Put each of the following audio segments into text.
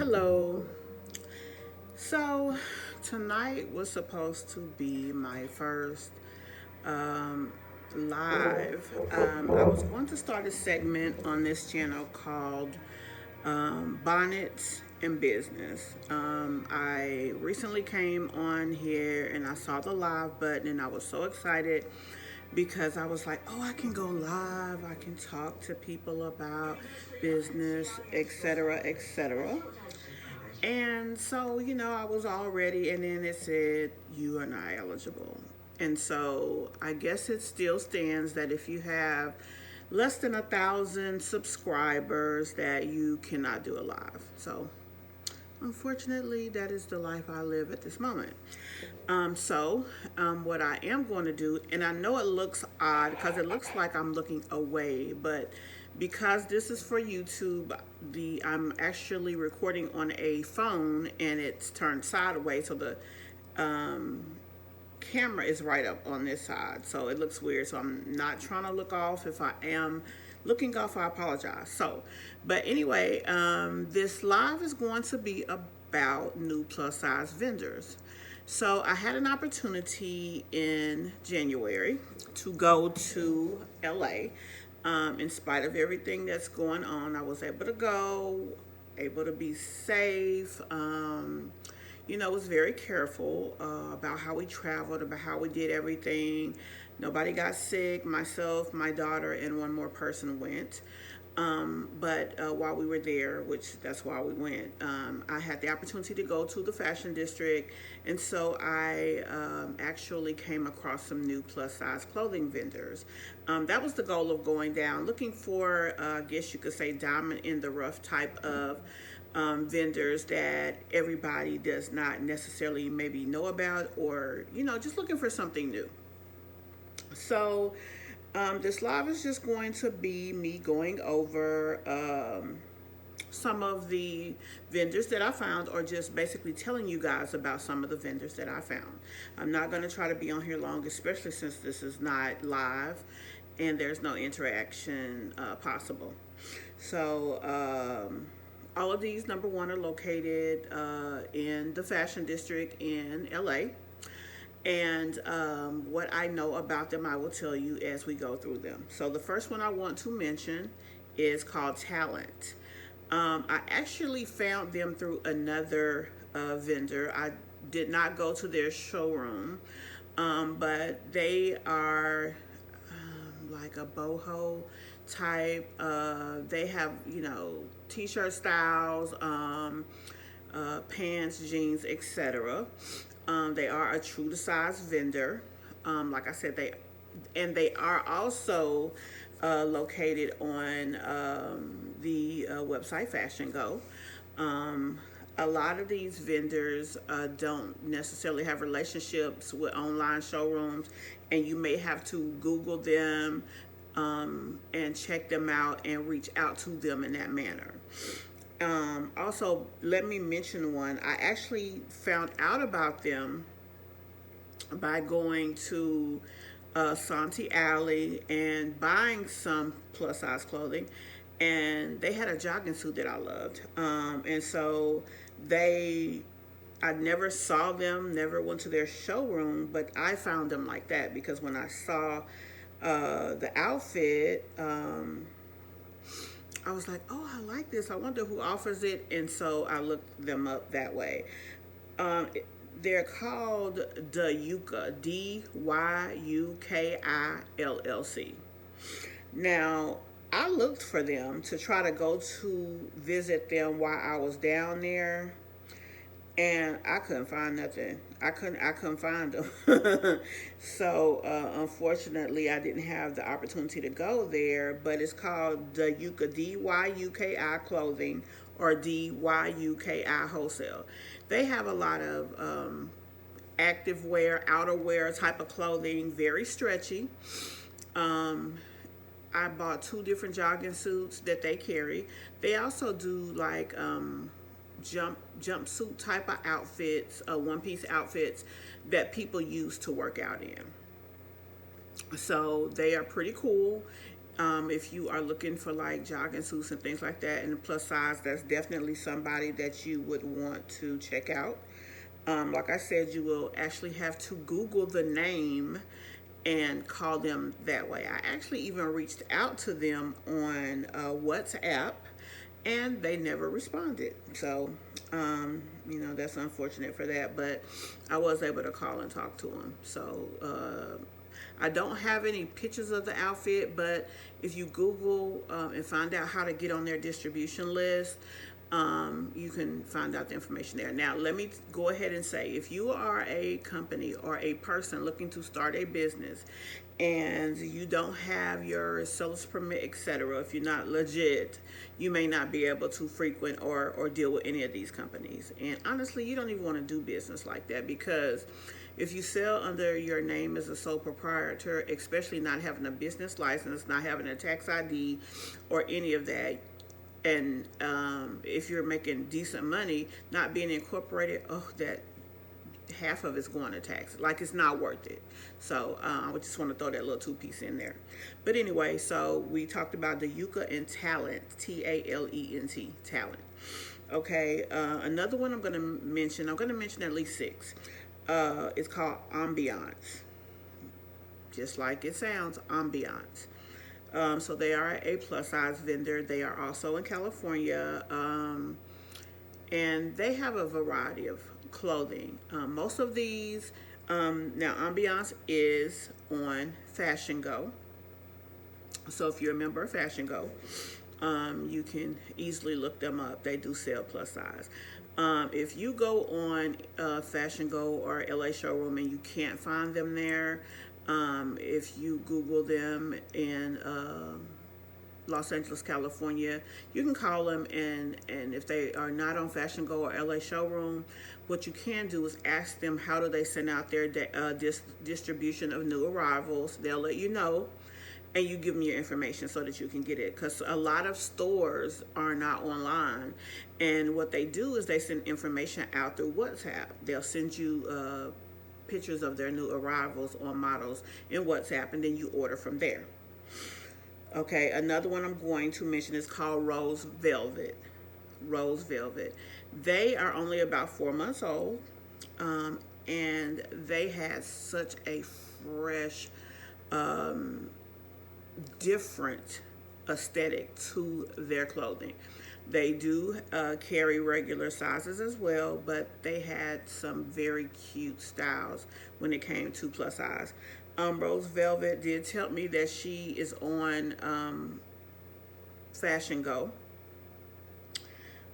Hello. So, tonight was supposed to be my first um, live. I was going to start a segment on this channel called Bonnets and Business. I recently came on here and I saw the live button and I was so excited because I was like, oh, I can go live, I can talk to people about business, etc., etc. And so, I was all ready, and then it said, you are not eligible. And so, I guess it still stands that if you have less than 1,000 subscribers, that you cannot do a live. So, unfortunately, that is the life I live at this moment. What I am going to do, and I know it looks odd because it looks like I'm looking away, but because this is for YouTube, I'm actually recording on a phone and it's turned sideways, so the um, camera is right up on this side, so it looks weird. So I'm not trying to look off. If I am looking off, I apologize. But anyway, this live is going to be about new plus size vendors. So I had an opportunity in January to go to LA. In spite of everything that's going on, I was able to go, able to be safe. Was very careful about how we traveled, about how we did everything. Nobody got sick. Myself, my daughter, and one more person went. But while we were there, which that's why we went, I had the opportunity to go to the fashion district, and so I actually came across some new plus size clothing vendors. That was the goal of going down, looking for, I guess you could say, diamond in the rough type of vendors that everybody does not necessarily maybe know about, or just looking for something new. So this live is just going to be me going over some of the vendors that I found, or just basically telling you guys about some of the vendors that I found. I'm not going to try to be on here long, especially since this is not live and there's no interaction possible. So, all of these, number one, are located in the fashion district in LA. And what I know about them, I will tell you as we go through them. So the first one I want to mention is called Talent. I actually found them through another vendor. I did not go to their showroom, but they are like a boho type. They have, t-shirt styles, pants, jeans, etc. They are a true to size vendor. Like I said, they are also located on the website Fashion Go. A lot of these vendors don't necessarily have relationships with online showrooms, and you may have to Google them and check them out and reach out to them in that manner. Also, let me mention one. I actually found out about them by going to Santee Alley and buying some plus size clothing, and they had a jogging suit that I loved. And so I never saw them, never went to their showroom, but I found them like that because when I saw the outfit, I was like, oh, I like this. I wonder who offers it. And so I looked them up that way. Um, they're called Dayuka, DYUKI LLC. Now, I looked for them to try to go to visit them while I was down there, and I couldn't find nothing. I couldn't find them. So unfortunately, I didn't have the opportunity to go there. But it's called the Yuka, DYUKI Clothing, or DYUKI Wholesale. They have a lot of active wear, outerwear type of clothing, very stretchy. Um, I bought two different jogging suits that they carry. They also do like jumpsuit type of outfits, one piece outfits that people use to work out in. So they are pretty cool. If you are looking for like jogging suits and things like that in the plus size, that's definitely somebody that you would want to check out. Like I said, you will actually have to Google the name and call them that way. I actually even reached out to them on WhatsApp, and they never responded. So, that's unfortunate for that. But I was able to call and talk to them. So, I don't have any pictures of the outfit, but if you Google and find out how to get on their distribution list, you can find out the information there. Now, let me go ahead and say, if you are a company or a person looking to start a business and you don't have your seller's permit, etc., if you're not legit, you may not be able to frequent or deal with any of these companies. And honestly, you don't even want to do business like that, because if you sell under your name as a sole proprietor, especially not having a business license, not having a tax ID or any of that, and if you're making decent money, not being incorporated, that half of it's going to tax. Like, it's not worth it. So I just want to throw that little two-piece in there. But anyway, so we talked about the Yucca and Talent, Talent, Talent. Okay, another one I'm going to mention at least 6. It's called Ambiance. Just like it sounds, Ambiance. So they are a plus size vendor. They are also in California, and they have a variety of clothing. Most of these, now Ambiance is on Fashion Go. So if you're a member of Fashion Go, you can easily look them up. They do sell plus size. If you go on Fashion Go or LA Showroom and you can't find them there, if you Google them in Los Angeles, California, you can call them, and if they are not on Fashion Go or LA Showroom, what you can do is ask them how do they send out their distribution of new arrivals. They'll let you know, and you give them your information so that you can get it, because a lot of stores are not online, and what they do is they send information out through WhatsApp. They'll send you pictures of their new arrivals on models in WhatsApp, and then you order from there. Okay, another one I'm going to mention is called Rose Velvet. Rose Velvet. They are only about 4 months old, and they had such a fresh, different aesthetic to their clothing. They do carry regular sizes as well, but they had some very cute styles when it came to plus size. Rose Velvet did tell me that she is on Fashion Go,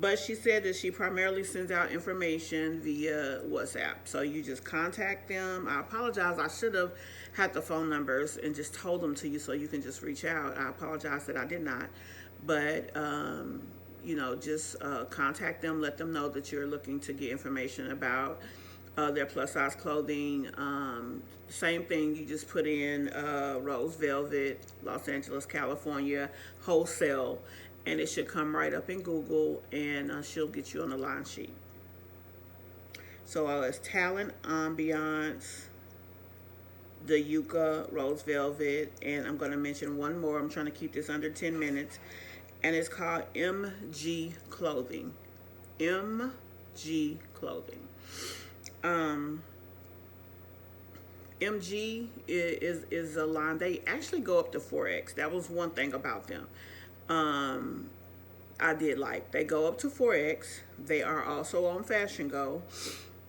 but she said that she primarily sends out information via WhatsApp. So you just contact them. I apologize. I should have had the phone numbers and just told them to you so you can just reach out. I apologize that I did not. But, just contact them. Let them know that you're looking to get information about their plus size clothing. Same thing. You just put in Rose Velvet, Los Angeles, California, wholesale, and it should come right up in Google, and she'll get you on the line sheet. So it's Talent, Ambiance, the Yucca, Rose Velvet, and I'm going to mention one more. I'm trying to keep this under 10 minutes, and it's called MG Clothing. MG Clothing. MG is a line. They actually go up to 4X. That was one thing about them. I did like. They go up to 4X. They are also on Fashion Go.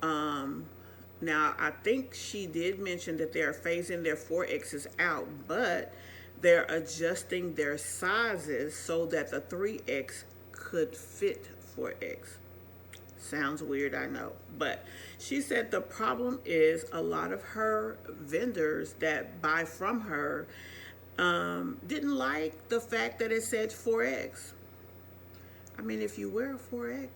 Now, I think she did mention that they're phasing their 4Xs out, but they're adjusting their sizes so that the 3X could fit 4X. Sounds weird, I know. But she said the problem is a lot of her vendors that buy from her didn't like the fact that it said 4X. I mean, if you wear a 4X,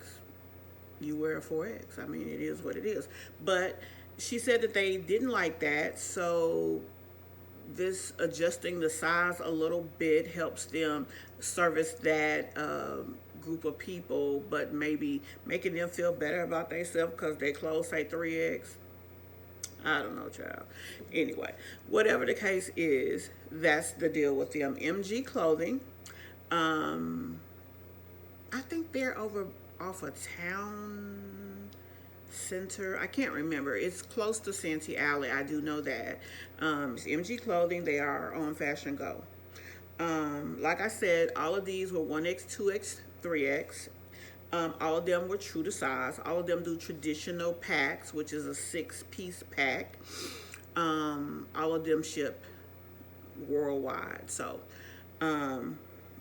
you wear a 4X. I mean, it is what it is. But she said that they didn't like that, so this adjusting the size a little bit helps them service that group of people, but maybe making them feel better about themselves because their clothes say 3X. I don't know, child. Anyway, whatever the case is, that's the deal with them. MG Clothing. Um, I think they're over off of Town Center. I can't remember. It's close to Santee Alley. I do know that. It's MG Clothing. They are on Fashion Go. Like I said, all of these were 1X, 2X, 3X. All of them were true to size. All of them do traditional packs, which is a 6-piece pack. All of them ship worldwide. So,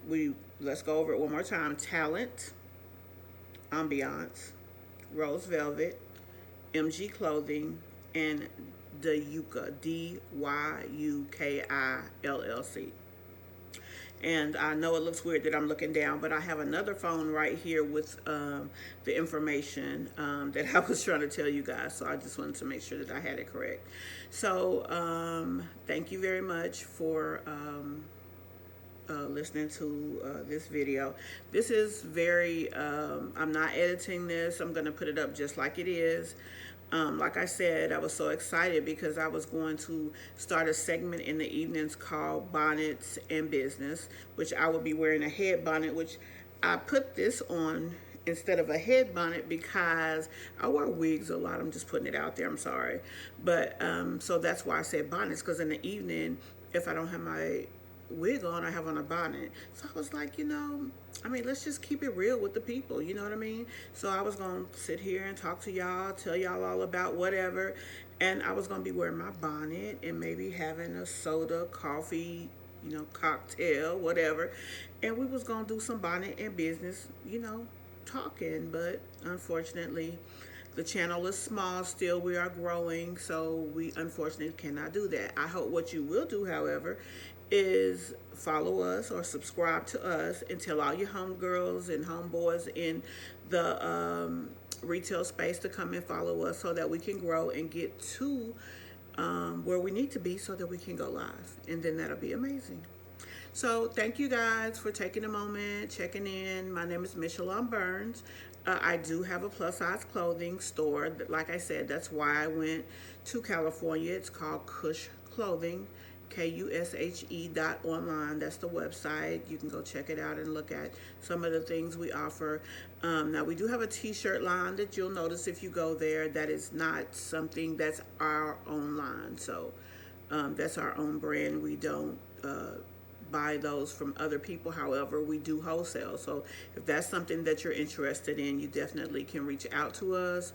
we let's go over it one more time. Talent, Ambiance, Rose Velvet, MG Clothing, and Dayuka, DYUKI LLC. And I know it looks weird that I'm looking down, but I have another phone right here with the information that I was trying to tell you guys. So I just wanted to make sure that I had it correct. So thank you very much for listening to this video. This is very, I'm not editing this. I'm going to put it up just like it is. Like I said, I was so excited because I was going to start a segment in the evenings called Bonnets and Business, which I would be wearing a head bonnet, which I put this on instead of a head bonnet because I wear wigs a lot. I'm just putting it out there. I'm sorry. But so that's why I said bonnets, because in the evening, if I don't have my wig on, I have on a bonnet. So I was like, I mean, let's just keep it real with the people, you know what I mean? So I was going to sit here and talk to y'all, tell y'all all about whatever, and I was going to be wearing my bonnet and maybe having a soda, coffee, cocktail, whatever, and we was going to do some bonnet and business, talking, but unfortunately, the channel is small still. We are growing, so we unfortunately cannot do that. I hope what you will do, however, is follow us or subscribe to us and tell all your homegirls and homeboys in the retail space to come and follow us so that we can grow and get to where we need to be so that we can go live. And then that'll be amazing. So thank you guys for taking a moment, checking in. My name is MISHLON Burns. I do have a plus size clothing store. Like I said, that's why I went to California. It's called Kush Clothing, KUSHE.online. That's the website. You can go check it out and look at some of the things we offer. Now we do have a t-shirt line that you'll notice if you go there. That is not something that's our own line. So that's our own brand. We don't buy those from other people. However, we do wholesale. So if that's something that you're interested in, you definitely can reach out to us.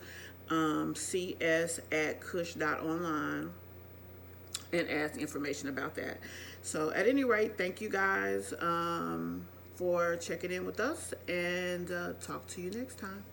CS@kush.online and ask information about that. So at any rate, thank you guys for checking in with us, and talk to you next time.